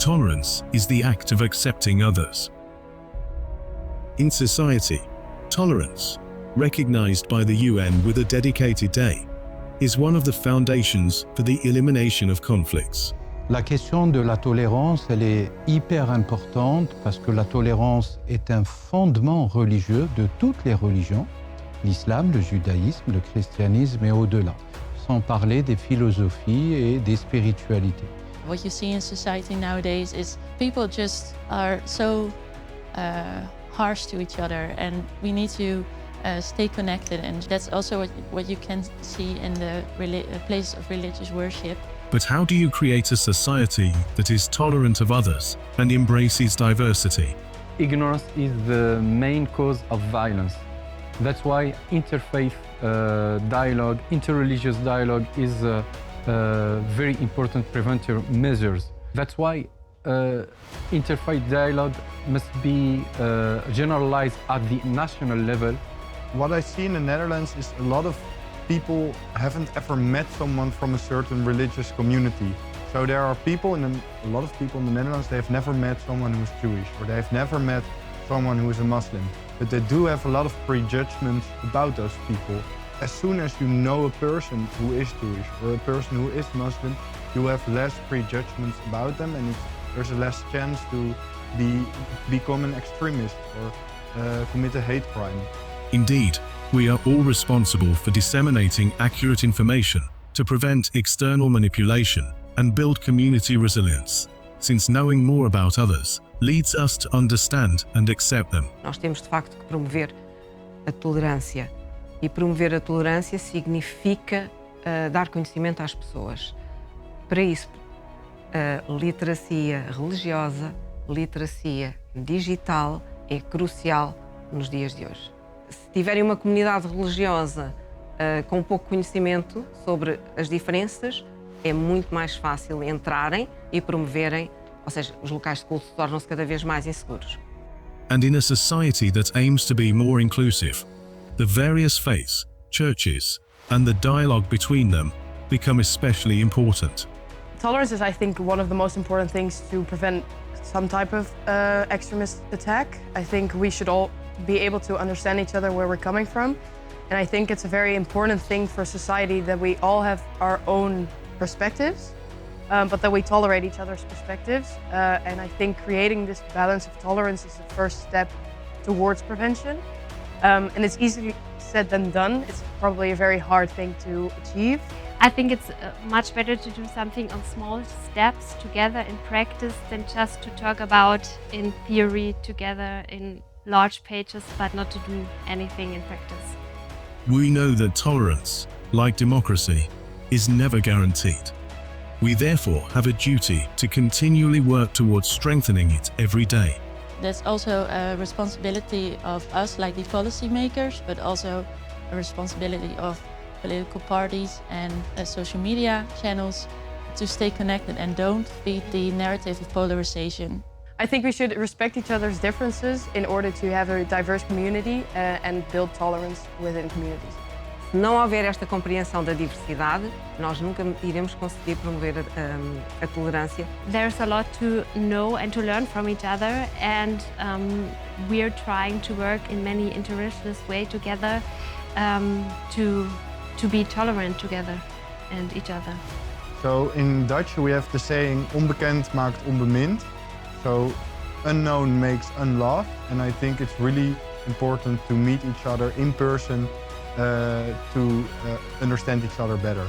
Tolerance is the act of accepting others. In society, tolerance, recognized by the UN with a dedicated day, is one of the foundations for the elimination of conflicts. La question de la tolérance, elle est hyper importante parce que la tolérance est un fondement religieux de toutes les religions, l'islam, le judaïsme, le christianisme et au-delà, sans parler des philosophies et des spiritualités. What you see in society nowadays is people just are so harsh to each other, and we need to stay connected, and that's also what you can see in the place of religious worship. But how do you create a society that is tolerant of others and embraces diversity? Ignorance is the main cause of violence. That's why interfaith dialogue, interreligious dialogue is very important preventive measures. That's why interfaith dialogue must be generalized at the national level. What I see in the Netherlands is a lot of people haven't ever met someone from a certain religious community. So there are people, a lot of people in the Netherlands, they have never met someone who's Jewish, or they have never met someone who is a Muslim. But they do have a lot of prejudgments about those people. As soon as you know a person who is Jewish or a person who is Muslim, you have less prejudgments about them, and there's a less chance to become an extremist or commit a hate crime. Indeed, we are all responsible for disseminating accurate information to prevent external manipulation and build community resilience, since knowing more about others leads us to understand and accept them. Nós temos de facto que promover a tolerância. E promover a tolerância significa dar conhecimento às pessoas. Para isso, literacia religiosa, literacia digital é crucial nos dias de hoje. Se tiverem uma comunidade religiosa com pouco conhecimento sobre as diferenças, é muito mais fácil entrarem e promoverem, ou seja, os locais de culto tornam-se cada vez mais inseguros. And in a society that aims to be more inclusive, the various faiths, churches, and the dialogue between them become especially important. Tolerance is, I think, one of the most important things to prevent some type of extremist attack. I think we should all be able to understand each other where we're coming from. And I think it's a very important thing for society that we all have our own perspectives, but that we tolerate each other's perspectives. And I think creating this balance of tolerance is the first step towards prevention. And it's easier said than done. It's probably a very hard thing to achieve. I think it's much better to do something on small steps together in practice than just to talk about in theory together in large pages, but not to do anything in practice. We know that tolerance, like democracy, is never guaranteed. We therefore have a duty to continually work towards strengthening it every day. That's also a responsibility of us, like the policymakers, but also a responsibility of political parties and social media channels to stay connected and don't feed the narrative of polarization. I think we should respect each other's differences in order to have a diverse community and build tolerance within communities. Se não houver esta compreensão da diversidade, nós nunca iremos conseguir promover a tolerância. There's a lot to know and to learn from each other, and we're trying to work in many interreligious ways together to be tolerant together and each other. So in Dutch we have the saying, onbekend maakt onbemind. So unknown makes unloved, and I think it's really important to meet each other in person to understand each other better.